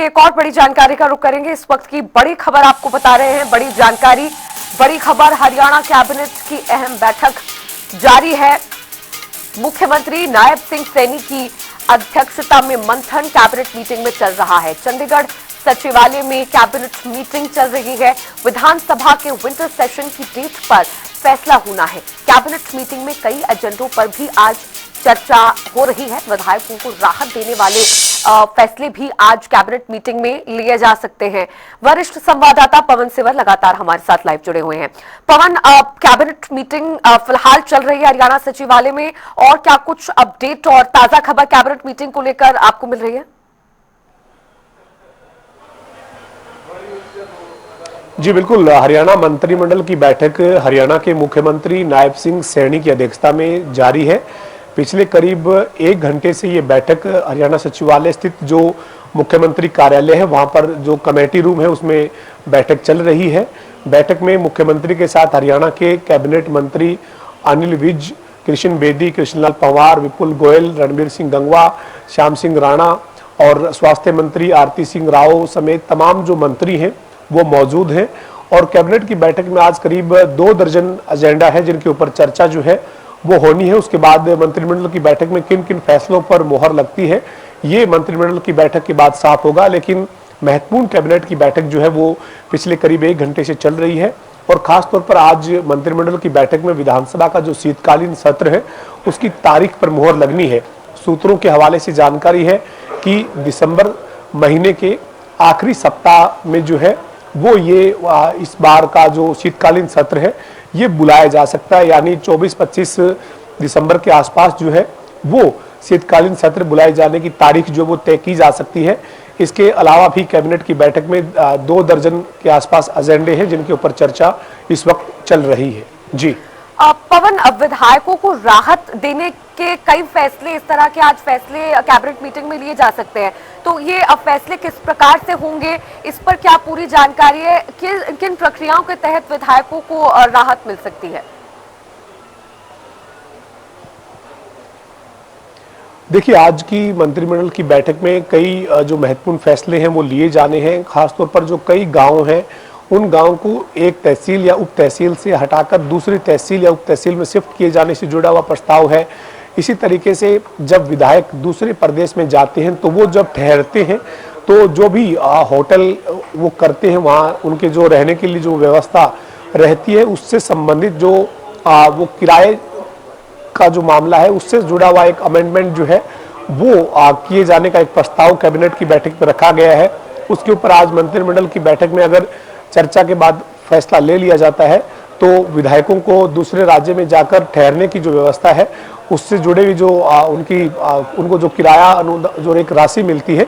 एक और बड़ी जानकारी का रुख करेंगे। इस वक्त की बड़ी खबर आपको बता रहे हैं। बड़ी जानकारी, बड़ी खबर, हरियाणा कैबिनेट की अहम बैठक जारी है। मुख्यमंत्री नायब सिंह सैनी की अध्यक्षता में मंथन कैबिनेट मीटिंग में चल रहा है। चंडीगढ़ सचिवालय में कैबिनेट मीटिंग चल रही है। विधानसभा के विंटर सेशन की डेट पर फैसला होना है। कैबिनेट मीटिंग में कई एजेंडों पर भी आज चर्चा हो रही है। विधायकों को राहत देने वाले फैसले भी आज कैबिनेट मीटिंग में लिए जा सकते हैं। वरिष्ठ संवाददाता पवन सिवर लगातार हमारे साथ लाइव जुड़े हुए हैं। पवन, कैबिनेट मीटिंग फिलहाल चल रही है हरियाणा सचिवालय में, और क्या कुछ अपडेट और ताजा खबर कैबिनेट मीटिंग को लेकर आपको मिल रही है? जी बिल्कुल, हरियाणा मंत्रिमंडल की बैठक हरियाणा के मुख्यमंत्री नायब सिंह सैनी की अध्यक्षता में जारी है। पिछले करीब 1 घंटे से ये बैठक हरियाणा सचिवालय स्थित जो मुख्यमंत्री कार्यालय है वहां पर जो कमेटी रूम है उसमें बैठक चल रही है। बैठक में मुख्यमंत्री के साथ हरियाणा के कैबिनेट मंत्री अनिल विज, कृष्ण बेदी, कृष्णलाल पंवार, विपुल गोयल, रणबीर सिंह गंगवा, श्याम सिंह राणा और स्वास्थ्य मंत्री आरती सिंह राव समेत तमाम जो मंत्री हैं वो मौजूद हैं। और कैबिनेट की बैठक में आज करीब 2 दर्जन एजेंडा है जिनके ऊपर चर्चा जो है वो होनी है। उसके बाद मंत्रिमंडल की बैठक में किन किन फैसलों पर मोहर लगती है ये मंत्रिमंडल की बैठक के बाद साफ होगा। लेकिन महत्वपूर्ण कैबिनेट की बैठक जो है वो पिछले करीब 1 घंटे से चल रही है। और खासतौर पर आज मंत्रिमंडल की बैठक में विधानसभा का जो शीतकालीन सत्र है उसकी तारीख पर मोहर लगनी है। सूत्रों के हवाले से जानकारी है कि दिसंबर महीने के आखिरी सप्ताह में जो है वो ये इस बार का जो शीतकालीन सत्र है ये बुलाया जा सकता है। यानी 24-25 दिसंबर के आसपास जो है वो शीतकालीन सत्र बुलाए जाने की तारीख जो वो तय की जा सकती है। इसके अलावा भी कैबिनेट की बैठक में 2 दर्जन के आसपास एजेंडे हैं जिनके ऊपर चर्चा इस वक्त चल रही है। जी पवन, विधायकों को राहत देने के कई फैसले, इस तरह के आज फैसले कैबिनेट मीटिंग में लिए जा सकते हैं, तो ये फैसले किस प्रकार से होंगे, इस पर क्या पूरी जानकारी है? किन प्रक्रियाओं के तहत विधायकों को राहत मिल सकती है? देखिए, आज की मंत्रिमंडल की बैठक में कई जो महत्वपूर्ण फैसले हैं वो लिए जाने हैं। खासतौर पर जो कई गांव हैं उन गांव को एक तहसील या उप तहसील से हटाकर दूसरी तहसील या उप तहसील में शिफ्ट किए जाने से जुड़ा हुआ प्रस्ताव है। इसी तरीके से जब विधायक दूसरे प्रदेश में जाते हैं तो वो जब ठहरते हैं तो जो भी होटल वो करते हैं वहाँ उनके जो रहने के लिए जो व्यवस्था रहती है उससे संबंधित जो वो किराए का जो मामला है उससे जुड़ा हुआ एक अमेंडमेंट जो है वो किए जाने का एक प्रस्ताव कैबिनेट की बैठक में रखा गया है। उसके ऊपर आज मंत्रिमंडल की बैठक में अगर चर्चा के बाद फैसला ले लिया जाता है तो विधायकों को दूसरे राज्य में जाकर ठहरने की जो व्यवस्था है उससे जुड़े हुई जो उनको जो किराया जो एक राशि मिलती है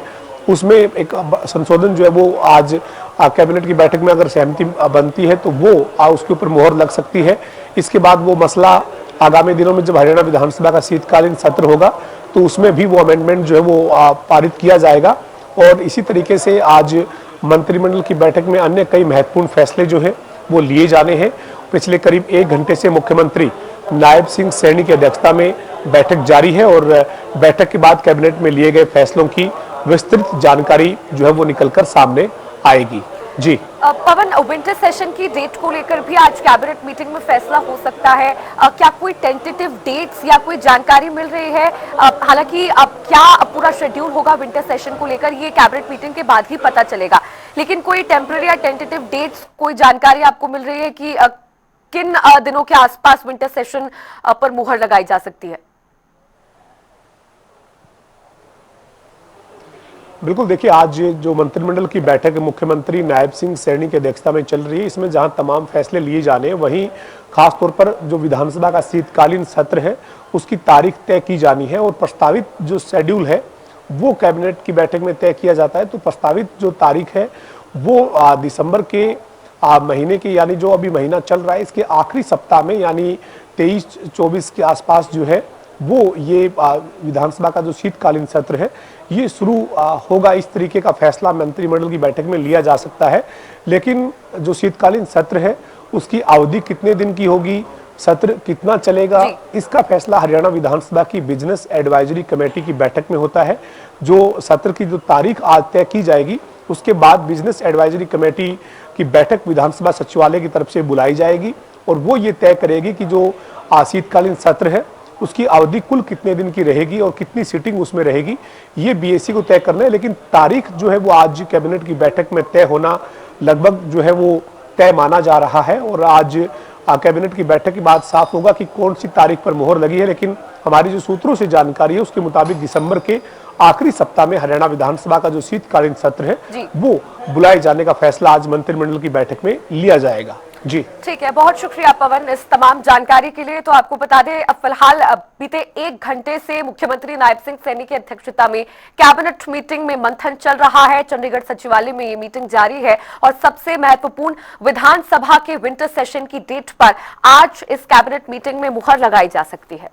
उसमें एक संशोधन जो है वो आज कैबिनेट की बैठक में अगर सहमति बनती है तो वो उसके ऊपर मोहर लग सकती है। इसके बाद वो मसला आगामी दिनों में जब हरियाणा विधानसभा का शीतकालीन सत्र होगा तो उसमें भी वो अमेंडमेंट जो है वो पारित किया जाएगा। और इसी तरीके से आज मंत्रिमंडल की बैठक में अन्य कई महत्वपूर्ण फैसले जो हैं वो लिए जाने हैं। पिछले करीब 1 घंटे से मुख्यमंत्री नायब सिंह सैनी की अध्यक्षता में बैठक जारी है और बैठक के बाद कैबिनेट में लिए गए फैसलों की विस्तृत जानकारी जो है वो निकलकर सामने आएगी। जी पवन, विंटर सेशन की डेट को लेकर भी आज कैबिनेट मीटिंग में फैसला हो सकता है। क्या कोई टेंटेटिव डेट्स या कोई जानकारी मिल रही है? हालांकि अब क्या पूरा शेड्यूल होगा विंटर सेशन को लेकर ये कैबिनेट मीटिंग के बाद ही पता चलेगा, लेकिन कोई टेम्पररी या टेंटेटिव डेट्स, कोई जानकारी आपको मिल रही है कि किन दिनों के आसपास विंटर सेशन पर मुहर लगाई जा सकती है? बिल्कुल, देखिए आज जो मंत्रिमंडल की बैठक मुख्यमंत्री नायब सिंह सैनी की अध्यक्षता में चल रही है इसमें जहां तमाम फैसले लिए जाने हैं वहीं खासतौर पर जो विधानसभा का शीतकालीन सत्र है उसकी तारीख तय की जानी है। और प्रस्तावित जो शेड्यूल है वो कैबिनेट की बैठक में तय किया जाता है। तो प्रस्तावित जो तारीख है वो दिसंबर के महीने की, यानी जो अभी महीना चल रहा है इसके आखिरी सप्ताह में यानी 23-24 के आसपास जो है वो ये विधानसभा का जो शीतकालीन सत्र है ये शुरू होगा। इस तरीके का फैसला मंत्रिमंडल की बैठक में लिया जा सकता है। लेकिन जो शीतकालीन सत्र है उसकी अवधि कितने दिन की होगी, सत्र कितना चलेगा, जी। इसका फैसला हरियाणा विधानसभा की बिजनेस एडवाइजरी कमेटी की बैठक में होता है। जो सत्र की जो तारीख आज तय की जाएगी, उसके बाद बिजनेस एडवाइजरी कमेटी की बैठक विधानसभा सचिवालय की तरफ से बुलाई जाएगी और वो ये तय करेगी कि जो शीतकालीन सत्र है उसकी अवधि कुल कितने दिन की रहेगी और कितनी सीटिंग उसमें रहेगी, ये बीएसी को तय करना है। लेकिन तारीख जो है वो आज कैबिनेट की बैठक में तय होना लगभग जो है वो तय माना जा रहा है और आज कैबिनेट की बैठक के बाद साफ होगा कि कौन सी तारीख पर मोहर लगी है। लेकिन हमारी जो सूत्रों से जानकारी है उसके मुताबिक दिसंबर के आखिरी सप्ताह में हरियाणा विधानसभा का जो शीतकालीन सत्र है वो बुलाए जाने का फैसला आज मंत्रिमंडल की बैठक में लिया जाएगा। जी ठीक है, बहुत शुक्रिया पवन इस तमाम जानकारी के लिए। तो आपको बता दें, अब फिलहाल बीते 1 घंटे से मुख्यमंत्री नायब सिंह सैनी की अध्यक्षता में कैबिनेट मीटिंग में मंथन चल रहा है। चंडीगढ़ सचिवालय में ये मीटिंग जारी है और सबसे महत्वपूर्ण, विधानसभा के विंटर सेशन की डेट पर आज इस कैबिनेट मीटिंग में मुहर लगाई जा सकती है।